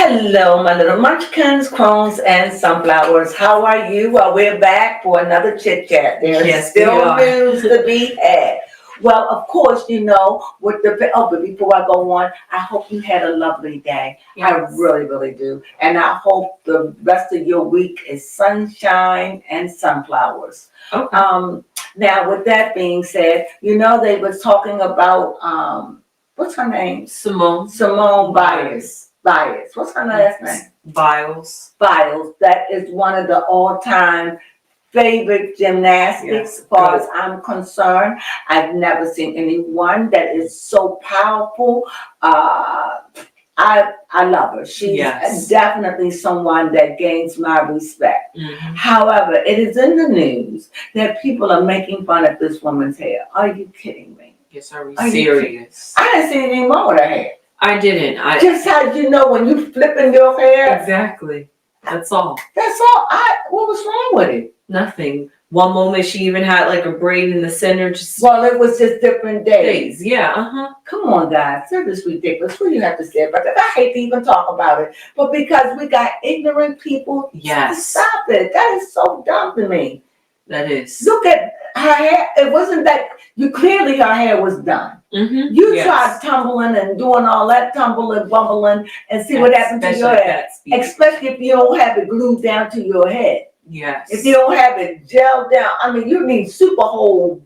Hello, my little munchkins, crones, and sunflowers. How are you? Well, we're back for another chit chat. There's still news to be had. Well, of course, with but before I go on, I hope you had a lovely day. Yes. I really, really do. And I hope the rest of your week is sunshine and sunflowers. Okay. Now, with that being said, they was talking about, what's her name? Simone Biles. What's her last name? Biles. That is one of the all-time favorite gymnastics, as far as I'm concerned. I've never seen anyone that is so powerful. I love her. She's definitely someone that gains my respect. Mm-hmm. However, it is in the news that people are making fun of this woman's hair. Are you kidding me? Yes, are we serious? I didn't see anything wrong with her hair. I didn't. Just how when you flipping your hair. Exactly. That's all. What was wrong with it? Nothing. One moment she even had like a braid in the center. Well, it was just different days. Yeah. Come on, guys. That is ridiculous. What do you have to say about that? I hate to even talk about it. But because we got ignorant people, stop it. That is so dumb to me. That is. Look at her hair. It wasn't that clearly her hair was done. Mm-hmm. You tried tumbling and doing all that tumbling, bumbling, and see what happened to your hair. Especially if you don't have it glued down to your head. Yes. If you don't have it gelled down, you need super hold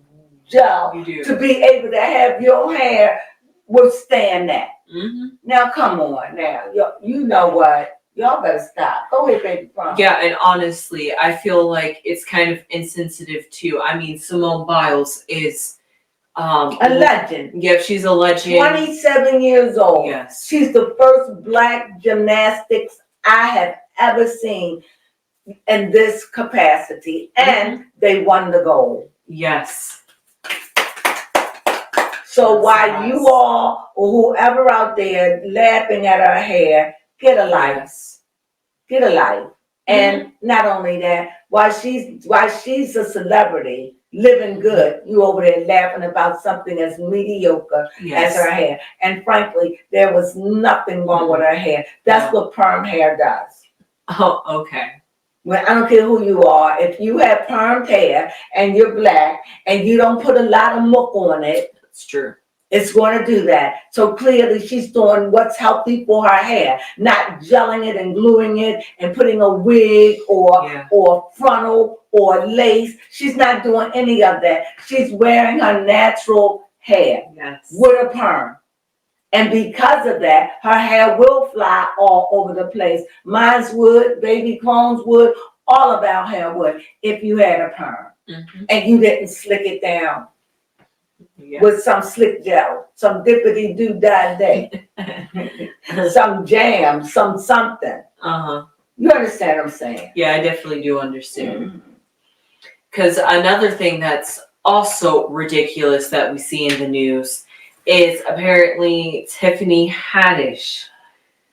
gel to be able to have your hair withstand that. Mm-hmm. Now, come on. Now, you know what? Y'all better stop. Go ahead, baby. Yeah, and honestly, I feel like it's kind of insensitive too. Simone Biles is a legend. Yeah, she's a legend. 27 years old. Yes. She's the first Black gymnastics I have ever seen in this capacity. And they won the gold. Yes. So while you all or whoever out there laughing at her hair, get a life. Get a life. And not only that, while she's a celebrity, living good, you over there laughing about something as mediocre as her hair. And frankly, there was nothing wrong with her hair. That's what perm hair does. Oh, okay. Well, I don't care who you are. If you have permed hair and you're Black and you don't put a lot of muck on it, it's true. It's going to do that. So clearly she's doing what's healthy for her hair, not gelling it and gluing it and putting a wig or frontal or lace. She's not doing any of that. She's wearing her natural hair with a perm. And because of that, her hair will fly all over the place. Mine's would, baby Crone's would, all of our hair would if you had a perm and you didn't slick it down. With some slick gel, some dippity doo dah day, some jam, something. You understand what I'm saying? Yeah, I definitely do understand. Because another thing that's also ridiculous that we see in the news is apparently Tiffany Haddish.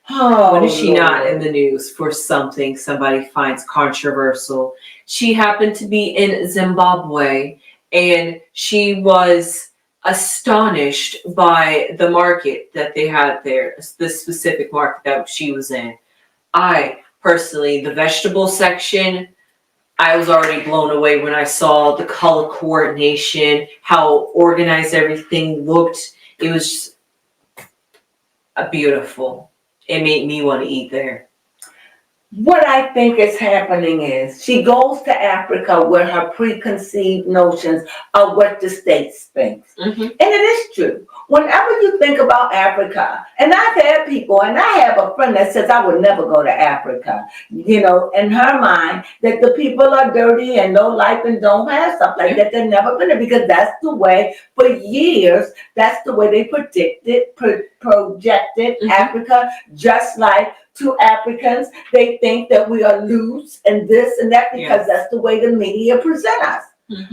When is she not in the news for something somebody finds controversial? She happened to be in Zimbabwe, and she was astonished by the market that they had there, the specific market that she was in. I personally, the vegetable section, I was already blown away when I saw the color coordination, how organized everything looked. It was just beautiful. It made me want to eat there. What I think is happening is she goes to Africa with her preconceived notions of what the States thinks. And it is true. Whenever you think about Africa, and I've had people, and I have a friend that says I would never go to Africa, in her mind, that the people are dirty and no life and don't have stuff like that. They're never going to, because that's the way, for years, that's the way they projected Africa, just like to Africans, they think that we are loose and this and that because that's the way the media present us.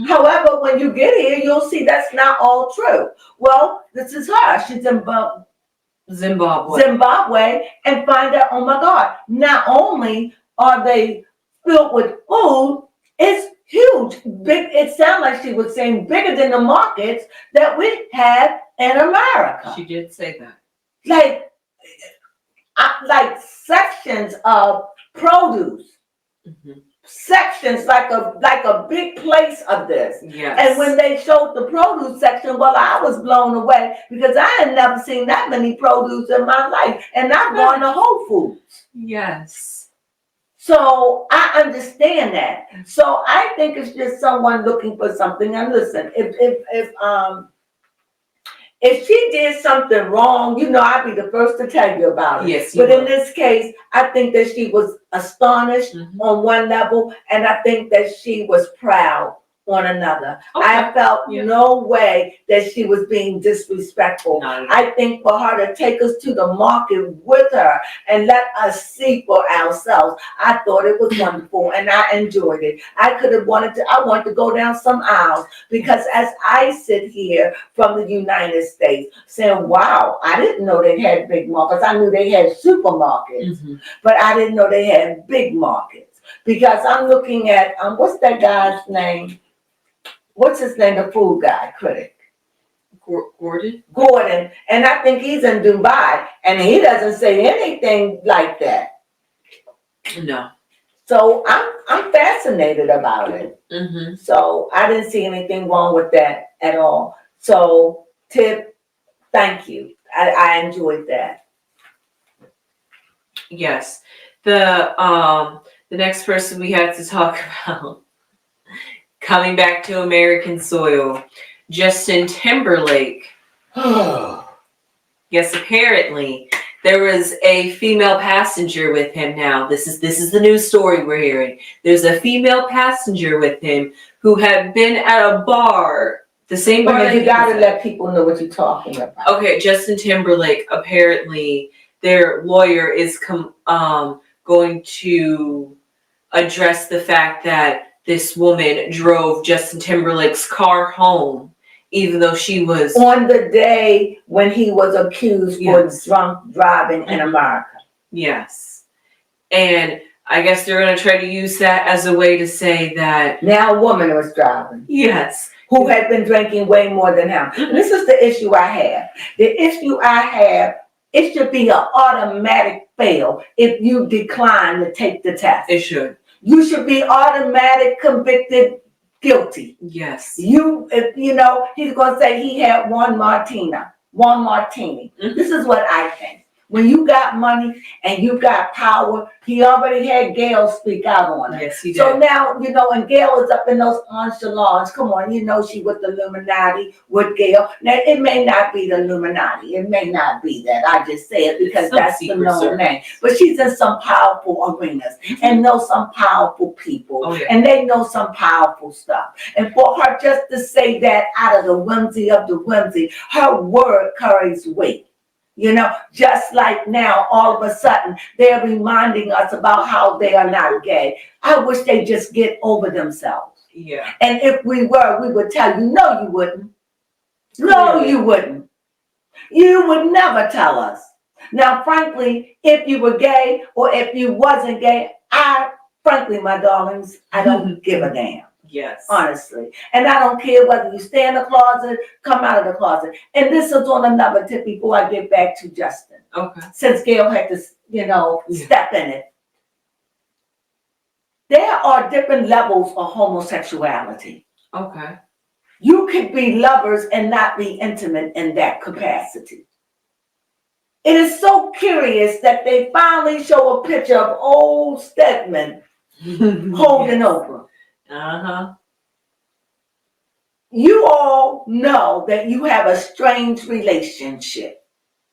However, when you get here, you'll see that's not all true. Well, this is her. She's in Zimbabwe, and find out, oh my God, not only are they filled with food, it's huge. Big. It sounds like she was saying bigger than the markets that we have in America. She did say that. Like, like sections of produce. Mhm. Sections like a big place of this. Yes. And when they showed the produce section, well, I was blown away because I had never seen that many produce in my life. And I've gone to Whole Foods. Yes. So I understand that. So I think it's just someone looking for something. And listen, if she did something wrong, I'd be the first to tell you about it. Yes, but in this case, I think that she was astonished on one level, and I think that she was proud on another. Okay. I felt no way that she was being disrespectful. I think for her to take us to the market with her and let us see for ourselves, I thought it was wonderful and I enjoyed it. I wanted to go down some aisles because as I sit here from the United States saying, wow, I didn't know they had big markets. I knew they had supermarkets, but I didn't know they had big markets because I'm looking at, what's that guy's name? What's his name? The food guy, critic. Gordon. And I think he's in Dubai and he doesn't say anything like that. No. So I'm fascinated about it. So I didn't see anything wrong with that at all. So Tip, thank you. I enjoyed that. Yes. The next person we have to talk about, coming back to American soil, Justin Timberlake. Yes, apparently there was a female passenger with him now. This is the news story we're hearing. There's a female passenger with him who had been at a bar, the same bar. But you gotta let people know what you're talking about. Okay, Justin Timberlake, apparently their lawyer is going to address the fact that this woman drove Justin Timberlake's car home, even though she was on the day when he was accused for drunk driving in America. Yes. And I guess they're going to try to use that as a way to say that now a woman was driving. Yes. Who had been drinking way more than him. This is the issue I have. The issue I have, it should be an automatic fail if you decline to take the test. It should. You should be automatic convicted guilty. Yes. He's going to say he had one martini. This is what I think. When you got money and you got power, he already had Gail speak out on it. Yes, he did. So now, and Gail is up in those enchilades. Come on, she with the Illuminati, with Gail. Now, it may not be the Illuminati. It may not be that. I just say it because that's the known name. But she's in some powerful arenas and knows some powerful people. Oh, yeah. And they know some powerful stuff. And for her just to say that out of the whimsy of the whimsy, her word carries weight. Just like now, all of a sudden, they're reminding us about how they are not gay. I wish they just get over themselves. Yeah. And if we were, we would tell you, no, you wouldn't. No, you wouldn't. You would never tell us. Now, frankly, if you were gay or if you wasn't gay, frankly, my darlings, I don't give a damn. Yes. Honestly. And I don't care whether you stay in the closet, come out of the closet. And this is on another tip before I get back to Justin. Okay. Since Gail had to, step in it. There are different levels of homosexuality. Okay. You could be lovers and not be intimate in that capacity. It is so curious that they finally show a picture of old Stedman holding Oprah. You all know that you have a strange relationship.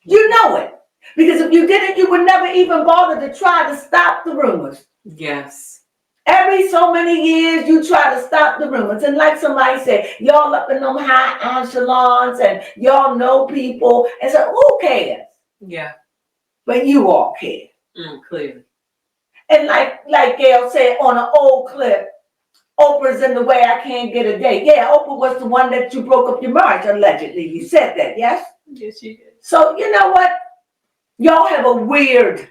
You know it. Because if you didn't, you would never even bother to try to stop the rumors. Yes. Every so many years, you try to stop the rumors. And like somebody said, y'all up in them high echelons and y'all know people. And so who cares? Yeah. But you all care. Clearly. And like Gail said on an old clip, Oprah's in the way I can't get a date. Yeah, Oprah was the one that you broke up your marriage, allegedly. You said that, yes? Yes, you did. So you know what? Y'all have a weird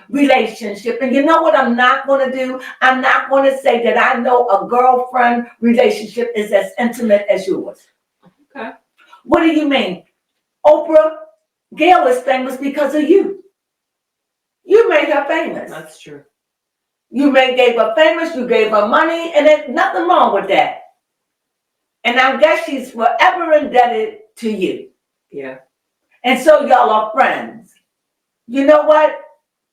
relationship. And you know what I'm not going to do? I'm not going to say that I know a girlfriend relationship is as intimate as yours. Okay. What do you mean? Oprah, Gail is famous because of you. made her famous. That's true. You gave her famous, you gave her money, and there's nothing wrong with that. And I guess she's forever indebted to you. Yeah. And so y'all are friends. You know what?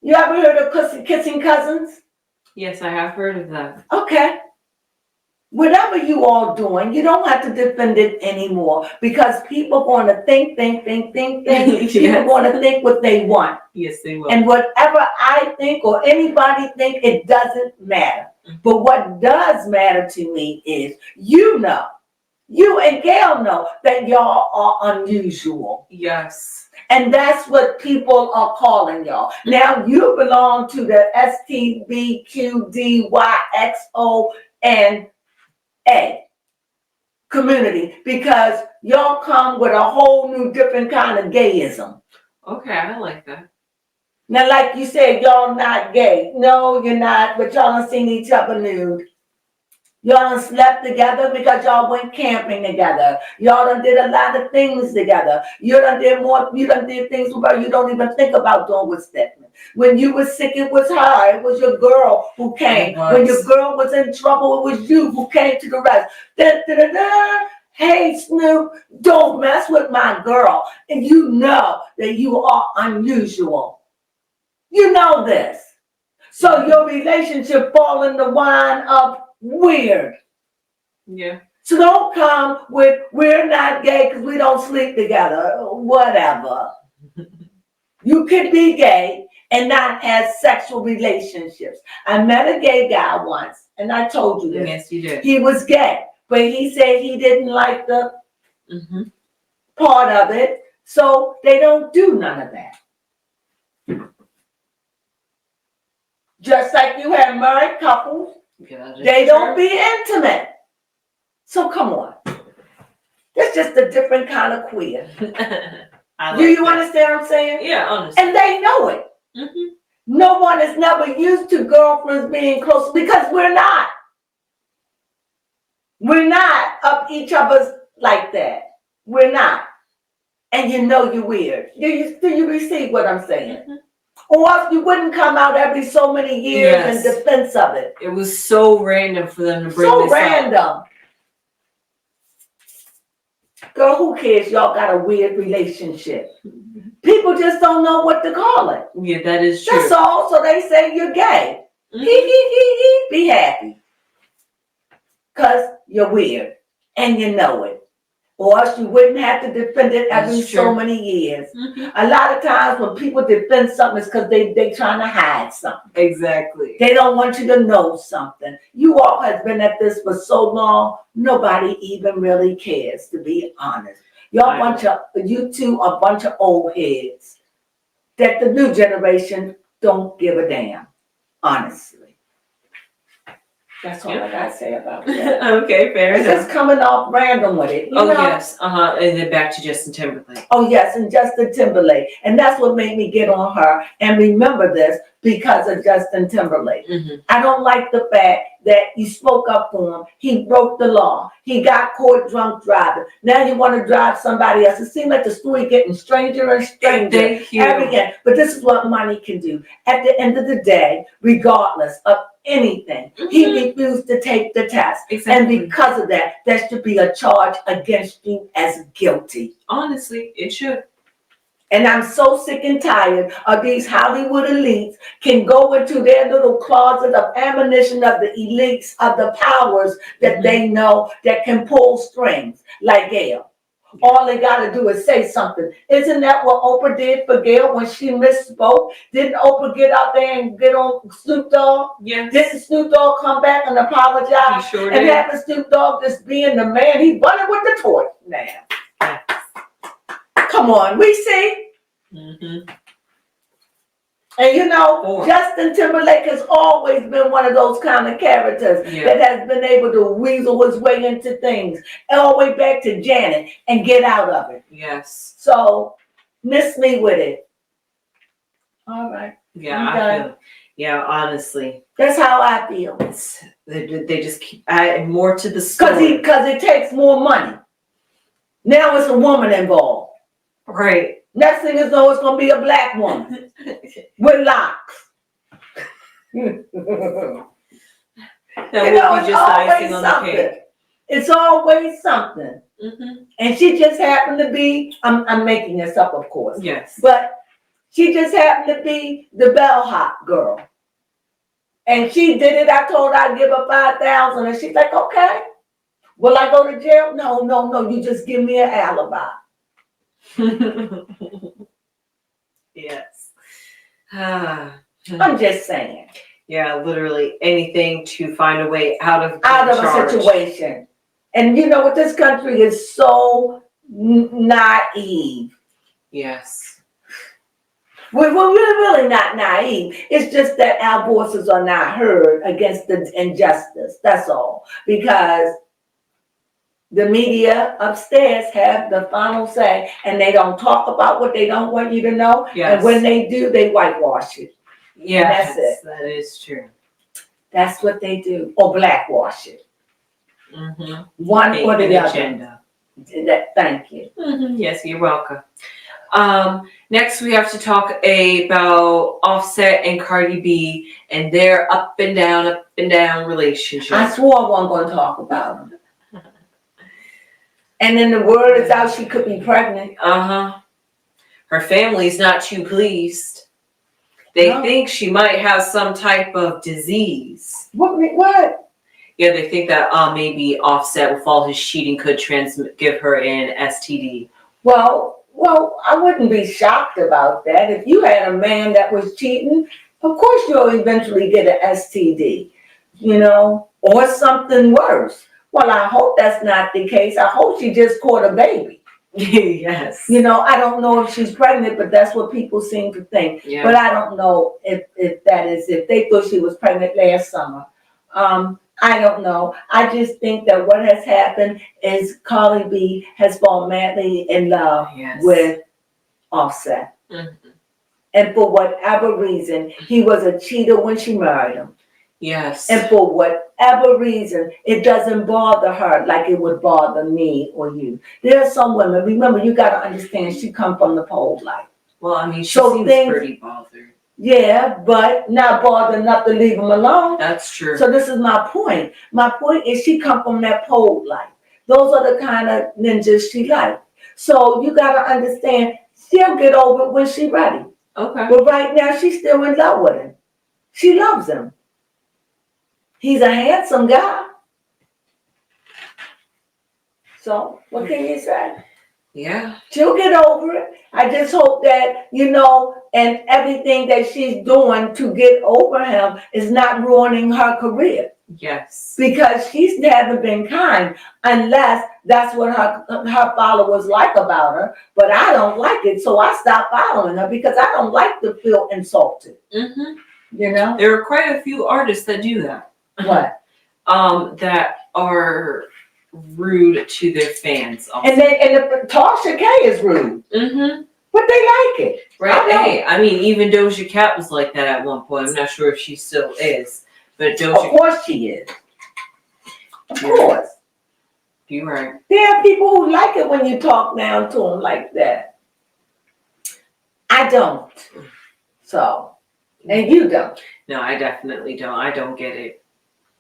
You ever heard of kissing cousins? Yes, I have heard of that. Okay. Whatever you all doing, you don't have to defend it anymore because people going to think. Yes. People going to think what they want. Yes, they will. And whatever I think or anybody think, it doesn't matter. But what does matter to me is you and Gail know that y'all are unusual. Yes. And that's what people are calling y'all. Now you belong to the STBQDYXO and community because y'all come with a whole new different kind of gayism. Okay, I like that. Now, like you said, y'all not gay. No, you're not, but y'all done seen each other nude. Y'all done slept together because y'all went camping together. Y'all done did a lot of things together. You done did things with her you don't even think about doing with Stephanie. When you were sick, it was her. It was your girl who came. When your girl was in trouble, it was you who came to the rescue. Hey, Snoop, don't mess with my girl. And you know that you are unusual. You know this. So your relationship fall in the line of weird. Yeah. So don't come with we're not gay because we don't sleep together. Whatever. You could be gay and not have sexual relationships. I met a gay guy once, and I told you this. Yes, you did. He was gay, but he said he didn't like the part of it, so they don't do none of that. Just like you have married couples, they don't be intimate. So come on. It's just a different kind of queer. Do you understand what I'm saying? Yeah, honestly. And they know it. No one is never used to girlfriends being close because we're not. We're not up each other's like that. We're not. And you know you're weird. Do you receive what I'm saying? Or else you wouldn't come out every so many years in defense of it. It was so random for them to bring this up. So random. Girl, who cares? Y'all got a weird relationship. People just don't know what to call it. Yeah, that is true. That's all. So they say you're gay. Be happy. Because you're weird. And you know it. Or else you wouldn't have to defend it every so many years. A lot of times when people defend something, it's because they trying to hide something. Exactly. They don't want you to know something. You all have been at this for so long, nobody even really cares, to be honest. You two are a bunch of old heads that the new generation don't give a damn, honestly. That's all I gotta say about that. Okay, fair enough. It's just coming off random with it. You know? Yes, and then back to Justin Timberlake. Oh yes, and Justin Timberlake. And that's what made me get on her and remember this because of Justin Timberlake. I don't like the fact that you spoke up for him. He broke the law. He got caught drunk driving. Now you want to drive somebody else. It seems like the story getting stranger and stranger. Thank you. But this is what money can do. At the end of the day, regardless of anything, he refused to take the test. Exactly. And because of that, there should be a charge against you as guilty. Honestly, it should. And I'm so sick and tired of these Hollywood elites can go into their little closet of ammunition of the elites of the powers that they know that can pull strings like Gail. All they got to do is say something. Isn't that what Oprah did for Gail when she misspoke? Didn't Oprah get out there and get on Snoop Dogg? Yes. Didn't Snoop Dogg come back and apologize? He sure and did. having Snoop Dogg just being the man, he running with the torch now. Come on, we see. And you know, Justin Timberlake has always been one of those kind of characters that has been able to weasel his way into things, all the way back to Janet and get out of it. Yes. So, miss me with it. All right. Yeah, honestly. That's how I feel. They just keep adding more to the story. Because it takes more money. Now it's a woman involved. Right. Next thing is know it's going to be a black woman with locks. That would be just icing on the cake. It's always something. Mm-hmm. And she just happened to be, I'm making this up, of course. Yes. But she just happened to be the bellhop girl. And she did it. I told her I'd give her $5,000. And she's like, okay. Will I go to jail? No. You just give me an alibi. Yes. I'm just saying. Yeah, literally anything to find a way out of a situation. And you know what? This country is so naive. Yes. We're really not naive. It's just that our voices are not heard against the injustice. That's all. Because the media upstairs have the final say, and they don't talk about what they don't want you to know. Yes. And when they do, they whitewash it. Yes, that's it. That is true. That's what they do. Or blackwash it. Mm-hmm. One or the other. Agenda. Thank you. Mm-hmm. Yes, you're welcome. Next, we have to talk about Offset and Cardi B and their up and down relationship. I swore I wasn't going to talk about them. And then the word is out she could be pregnant. Her family's not too pleased. They think she might have some type of disease. What? Yeah, they think that maybe Offset, with all his cheating, could give her an STD. Well, I wouldn't be shocked about that. If you had a man that was cheating, of course you'll eventually get an STD, or something worse. Well, I hope that's not the case. I hope she just caught a baby. Yes. I don't know if she's pregnant, but that's what people seem to think. Yeah. But I don't know if they thought she was pregnant last summer. I don't know. I just think that what has happened is Cardi B has fallen madly in love with Offset. Mm-hmm. And for whatever reason, he was a cheater when she married him. Yes. And for whatever reason, it doesn't bother her like it would bother me or you. There are some women, remember, you got to understand, she come from the pole life. Well, I mean, she seems pretty bothered. Yeah, but not bothered enough to leave him alone. That's true. So this is my point. My point is she come from that pole life. Those are the kind of ninjas she likes. So you got to understand, she'll get over it when she's ready. Okay. But right now, she's still in love with him. She loves him. He's a handsome guy. So what can you say? Yeah. She'll get over it. I just hope that, and everything that she's doing to get over him is not ruining her career. Yes. Because she hasn't been kind, unless that's what her followers like about her. But I don't like it, so I stopped following her because I don't like to feel insulted. Mm-hmm. There are quite a few artists that do that. What? That are rude to their fans. Also. And Tasha K is rude. Mm-hmm. But they like it. Right. Hey, I mean, even Doja Cat was like that at one point. I'm not sure if she still is. But Of course she is. Of course. You're right. There are people who like it when you talk down to them like that. I don't. So, and you don't. No, I definitely don't. I don't get it.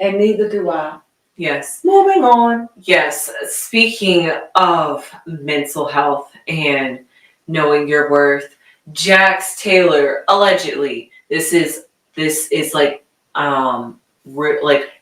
And neither do I. Yes. Moving on. Yes. Speaking of mental health and knowing your worth, Jax Taylor, allegedly, this is like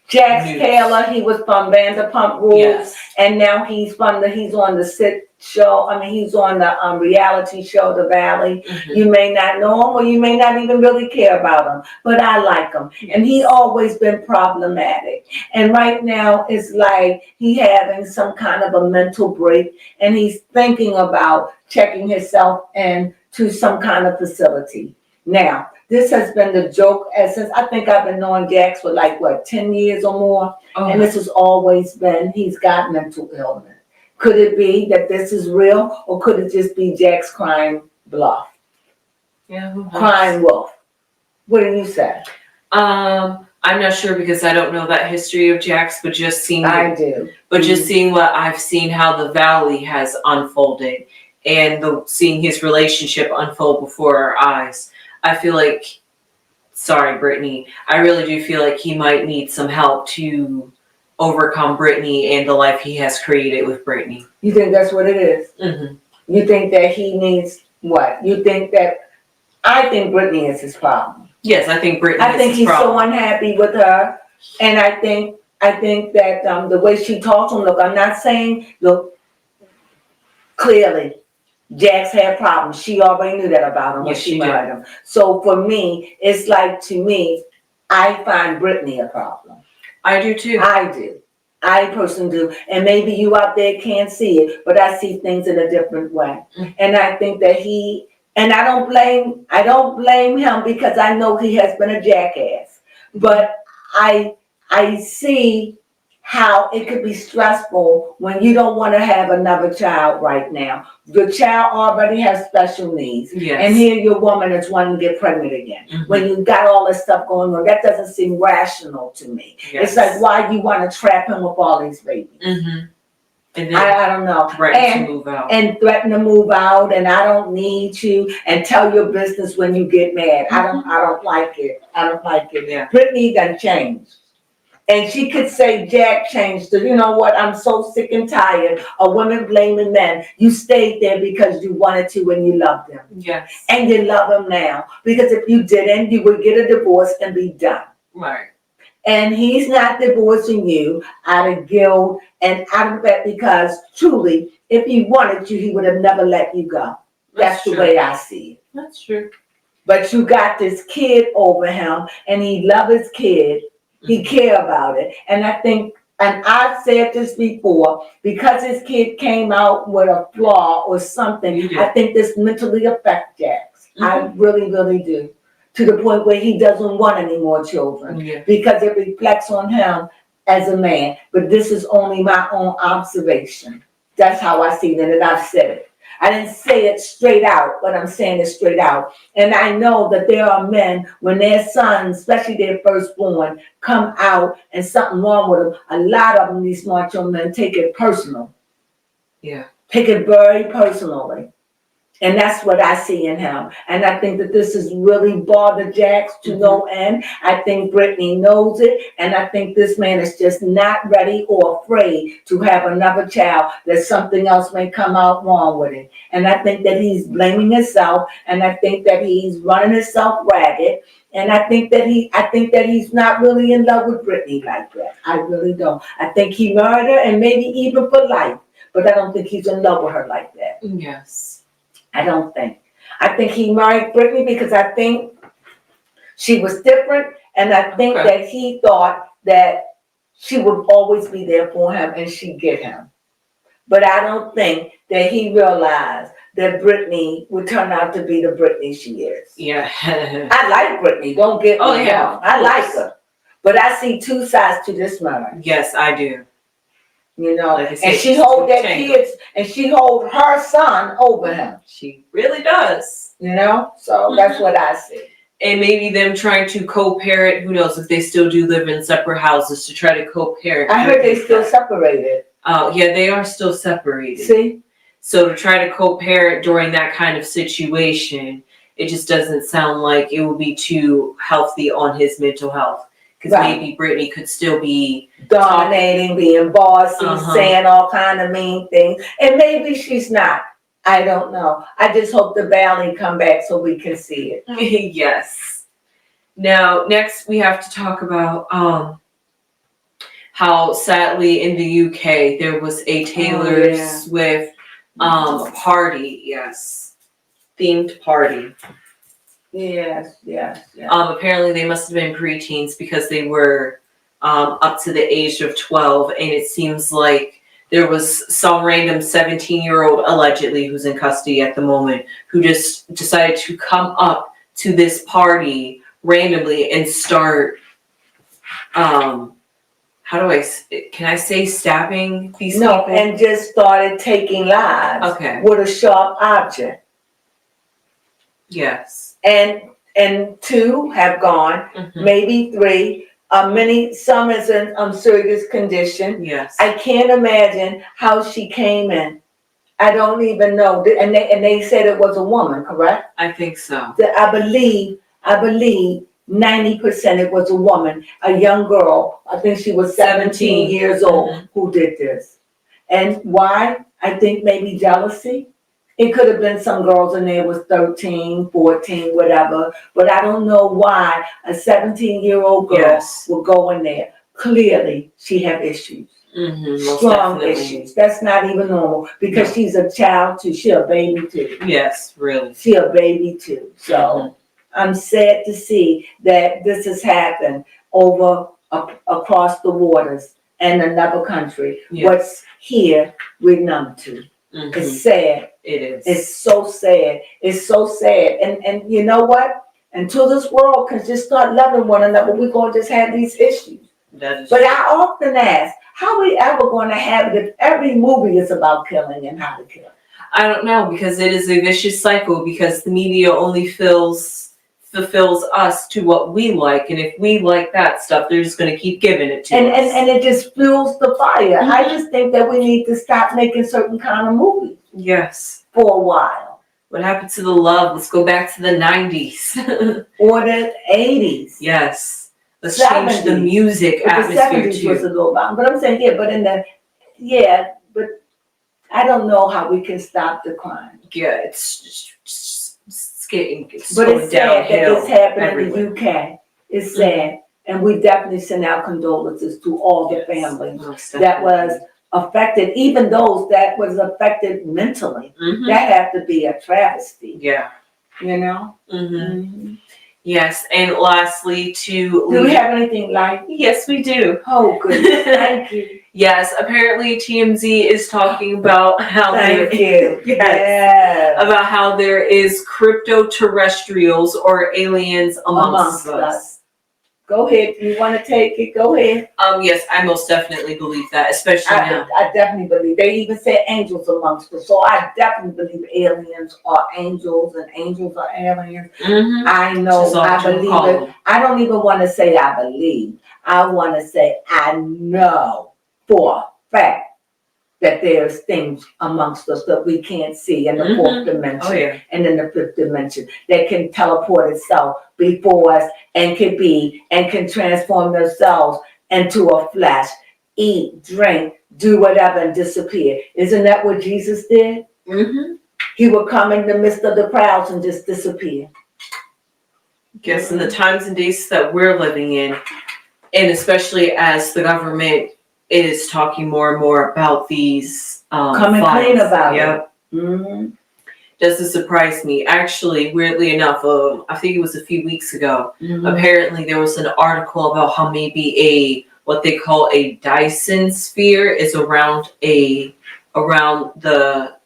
Jax news. Taylor, he was from Vanderpump Rules, yes. And now he's on the sit show. I mean, he's on the reality show, The Valley. Mm-hmm. You may not know him, or you may not even really care about him, but I like him. Yes. And he always been problematic. And right now, it's like he having some kind of a mental break, and he's thinking about checking himself into some kind of facility. Now, this has been the joke since I think I've been knowing Jax for 10 years or more. Oh. And this has always been, he's got mental illness. Could it be that this is real, or could it just be Jax crying bluff? Yeah. Crying wolf. What do you say? I'm not sure because I don't know that history of Jax, but just seeing just seeing what I've seen, how the Valley has unfolded, and seeing his relationship unfold before our eyes. I feel like sorry, Brittany. I really do feel like he might need some help to overcome Brittany and the life he has created with Brittany. You think that's what it is? Mm-hmm. You think that he needs what? You think that, I think Brittany is his problem. Yes, I think Brittany is his problem. I think he's so unhappy with her, and I think that the way she talks to him, look, I'm not saying, look, clearly, Jax had problems. She already knew that about him when she married him. So for me, it's like, to me, I find Brittany a problem. I do too. I do. I personally do. And maybe you out there can't see it, but I see things in a different way. Mm-hmm. And I think that and I don't blame him, because I know he has been a jackass. But I see how it could be stressful when you don't want to have another child right now. Your child already has special needs. Yes. And here your woman is wanting to get pregnant again. Mm-hmm. When you've got all this stuff going on, that doesn't seem rational to me. Yes. It's like, why you want to trap him with all these babies? Mm-hmm. And then I don't know. Threaten to move out. And threaten to move out, and I don't need you, and tell your business when you get mad. Mm-hmm. I don't like it. I don't like it. Yeah. Brittany done changed. And she could say Jack changed her. You know what? I'm so sick and tired of women blaming men. You stayed there because you wanted to and you loved him. Yes. And you love him now. Because if you didn't, you would get a divorce and be done. Right. And he's not divorcing you out of guilt and out of that, because truly, if he wanted you, he would have never let you go. That's the way I see it. That's true. But you got this kid over him, and he loves his kid. He care about it. And I think, and I've said this before, because his kid came out with a flaw or something, I think this mentally affects Jax. Mm-hmm. I really, really do. To the point where he doesn't want any more children. Yeah. Because it reflects on him as a man. But this is only my own observation. That's how I see it, and I've said it. I didn't say it straight out, but I'm saying it straight out. And I know that there are men, when their sons, especially their firstborn, come out and something wrong with them, a lot of them, these macho men, take it personal. Yeah. Take it very personally. And that's what I see in him. And I think that this has really bothered Jax to no end. I think Brittany knows it. And I think this man is just not ready or afraid to have another child, that something else may come out wrong with it. And I think that he's blaming himself. And I think that he's running himself ragged. And I think that he's not really in love with Brittany like that. I really don't. I think he married her, and maybe even for life. But I don't think he's in love with her like that. Yes. I don't think. I think he married Brittany because I think she was different, and I think that he thought that she would always be there for him and she'd get him. But I don't think that he realized that Brittany would turn out to be the Brittany she is. Yeah. I like Brittany, don't get me wrong. I like her. But I see two sides to this matter. Yes, I do. You know, like and she hold that kids, and she hold her son over him. She really does. You know, so that's what I see. And maybe them trying to co-parent. Who knows if they still do live in separate houses, to try to co-parent. I heard they still separated. Oh yeah, they are still separated. See, so to try to co-parent during that kind of situation, it just doesn't sound like it would be too healthy on his mental health. Because maybe Brittany could still be dominating, being bossy, saying all kind of mean things. And maybe she's not. I don't know. I just hope the valley come back so we can see it. Yes. Now, next we have to talk about how sadly in the UK there was a Taylor Swift party. Yes. Themed party. Yes. Apparently they must have been preteens because they were up to the age of 12, and it seems like there was some random 17-year-old allegedly who's in custody at the moment who just decided to come up to this party randomly and start can I say stabbing these people? No, and just started taking lives with a sharp object. Yes. And 2 have gone, maybe 3. Some is in serious condition. Yes. I can't imagine how she came in. I don't even know. And they said it was a woman, correct? I think so. I believe 90% it was a woman, a young girl, I think she was 17 years old, who did this. And why? I think maybe jealousy. It could have been some girls in there was 13, 14, whatever, but I don't know why a 17-year-old girl would go in there. Clearly, she have issues. Strong issues. That's not even normal because she's a child too. She a baby too. Yes, really. She a baby too. So I'm sad to see that this has happened across the waters in another country. What's here, we're numb to. It's sad. It is. It's so sad. It's so sad. And you know what? Until this world can just start loving one another, we're going to just have these issues. But true. I often ask, how are we ever going to have it if every movie is about killing and how to kill? I don't know, because it is a vicious cycle, because the media only fulfills us to what we like, and if we like that stuff, they're just going to keep giving it to us. And it just fuels the fire. I just think that we need to stop making certain kind of movies. Yes. For a while. What happened to the love? Let's go back to the 90s. Or the 80s. Yes. Let's change the music atmosphere the 70s too. Was a little long, but I'm saying but I don't know how we can stop the crime. Yeah, it's getting but it's sad that it's happening in the UK. It's sad, and we definitely send our condolences to all the families that was affected, even those that was affected mentally. That had to be a travesty. Yeah, you know. Yes, and lastly, do we have anything like? Yes, we do. Oh, good. Thank you. Yes, apparently TMZ is talking about how about how there is crypto-terrestrials or aliens amongst us. Go ahead. You want to take it? Go ahead. Yes, I most definitely believe that, especially now. I definitely believe. They even said angels amongst us. So I definitely believe aliens are angels and angels are aliens. I know. I believe it. I don't even want to say I believe. I want to say I know for a fact that there's things amongst us that we can't see in the fourth dimension and in the fifth dimension that can teleport itself before us and can transform themselves into a flesh, eat, drink, do whatever and disappear. Isn't that what Jesus did? He would come in the midst of the crowds and just disappear. Yes, in the times and days that we're living in, and especially as the government is talking more and more about these coming clean about it. Doesn't surprise me. Actually, weirdly enough, I think it was a few weeks ago, apparently there was an article about how maybe what they call a Dyson sphere is around the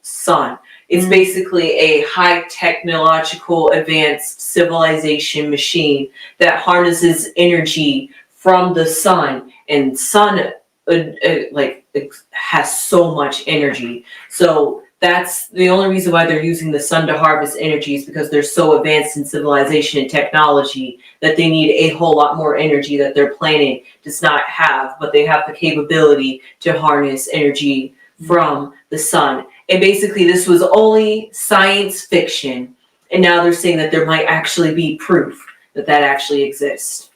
sun. It's basically a high technological advanced civilization machine that harnesses energy from the sun, and sun it has so much energy. So that's the only reason why they're using the sun to harvest energy, is because they're so advanced in civilization and technology that they need a whole lot more energy that their planet does not have, but they have the capability to harness energy from the sun. And basically this was only science fiction, and now they're saying that there might actually be proof that actually exists.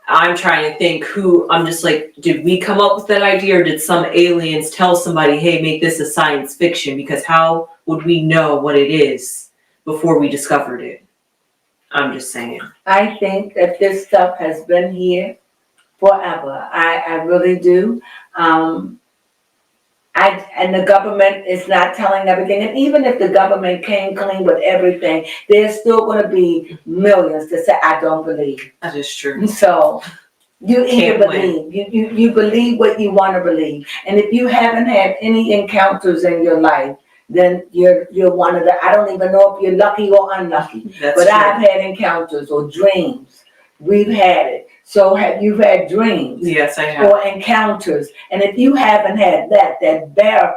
I'm trying to think I'm just like, did we come up with that idea, or did some aliens tell somebody, hey, make this a science fiction? Because how would we know what it is before we discovered it? I'm just saying. I think that this stuff has been here forever. I really do. And the government is not telling everything. And even if the government came clean with everything, there's still going to be millions that say, I don't believe. That is true. So you either believe. You believe what you want to believe. And if you haven't had any encounters in your life, then you're one of the, I don't even know if you're lucky or unlucky. But true. I've had encounters or dreams. We've had it. So you've had dreams? Yes, I have. Or encounters. And if you haven't had that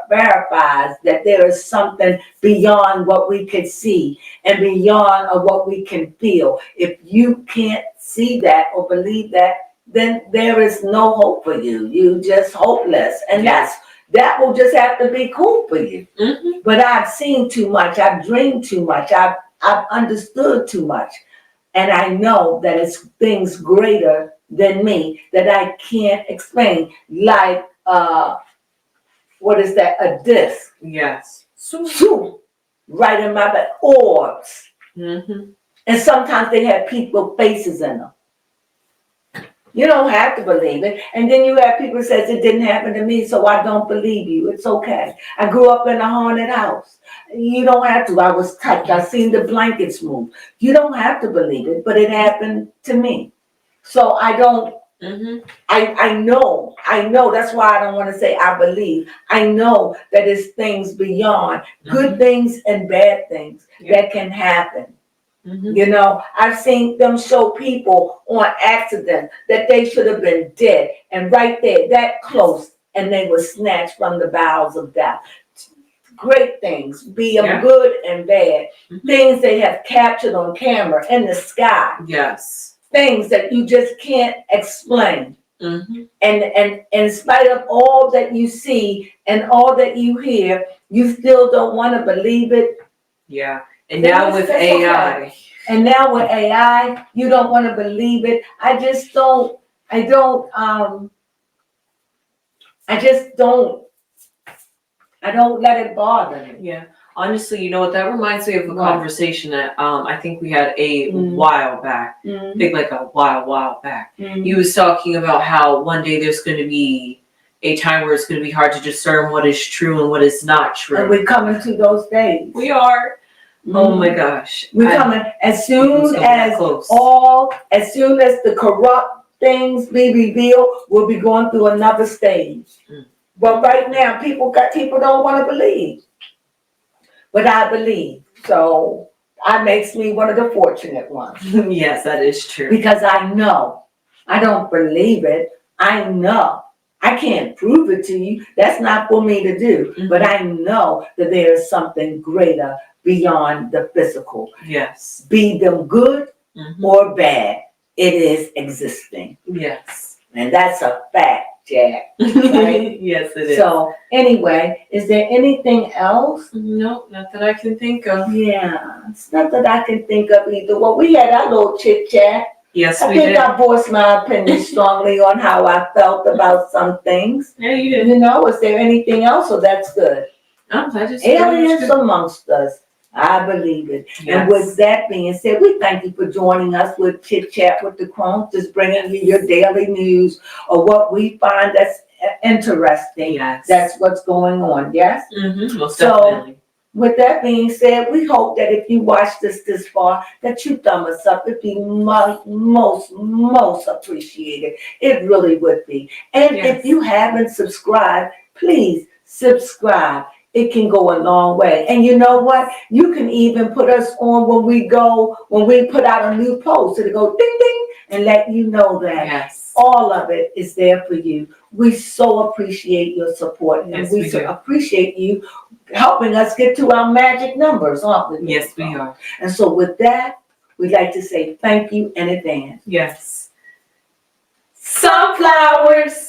verifies that there is something beyond what we could see and beyond of what we can feel. If you can't see that or believe that, then there is no hope for you. You just hopeless. And that will just have to be cool for you. But I've seen too much. I've dreamed too much. I've understood too much. And I know that it's things greater than me that I can't explain. Like, what is that? A disc. Yes. So, right in my back. Orbs. Mm-hmm. And sometimes they have people faces in them. You don't have to believe it. And then you have people who says it didn't happen to me, so I don't believe you. It's okay. I grew up in a haunted house. You don't have to. I was touched. I seen the blankets move. You don't have to believe it, but it happened to me. So I don't, I know. That's why I don't want to say I believe. I know that it's things beyond, good things and bad things that can happen. You know, I've seen them show people on accident that they should have been dead, and right there, that close, and they were snatched from the bowels of death. Great things, be them good and bad. Things they have captured on camera in the sky. Yes. Things that you just can't explain. And in spite of all that you see and all that you hear, you still don't want to believe it. Yeah. And now with AI. Okay. And now with AI, you don't want to believe it. I don't let it bother me. Yeah. Honestly, you know what? That reminds me of a conversation that I think we had a while back. I think like a while back. He was talking about how one day there's going to be a time where it's going to be hard to discern what is true and what is not true. And we're coming to those days. We are. Oh my gosh. We're coming as soon as the corrupt things be revealed, we'll be going through another stage. But right now, people don't want to believe. But I believe. So that makes me one of the fortunate ones. Yes, that is true. Because I know. I don't believe it. I know. I can't prove it to you. That's not for me to do. But I know that there is something greater beyond the physical. Yes. Be them good or bad, it is existing. Yes. And that's a fact, Jack. Right? Yes, it is. So anyway, is there anything else? No, not that I can think of. Yeah, it's not that I can think of either. Well, we had our little chit chat. Yes, I think I voiced my opinion strongly on how I felt about some things. Yeah, you did. You know, is there anything else? So that's good. Aliens amongst us. I believe it. Yes. And with that being said, we thank you for joining us with Chit Chat with the Crones, just bringing you your daily news or what we find that's interesting. Yes. That's what's going on. Yes? Most definitely. With that being said, we hope that if you watched this far, that you thumb us up. It'd be most appreciated. It really would be. And if you haven't subscribed, please subscribe. It can go a long way. And you know what? You can even put us on when we put out a new post. It'll go ding ding and let you know that all of it is there for you. We so appreciate your support. And we so appreciate you helping us get to our magic numbers, aren't we? Yes, we are. And so with that, we'd like to say thank you in advance. Yes. Sunflowers.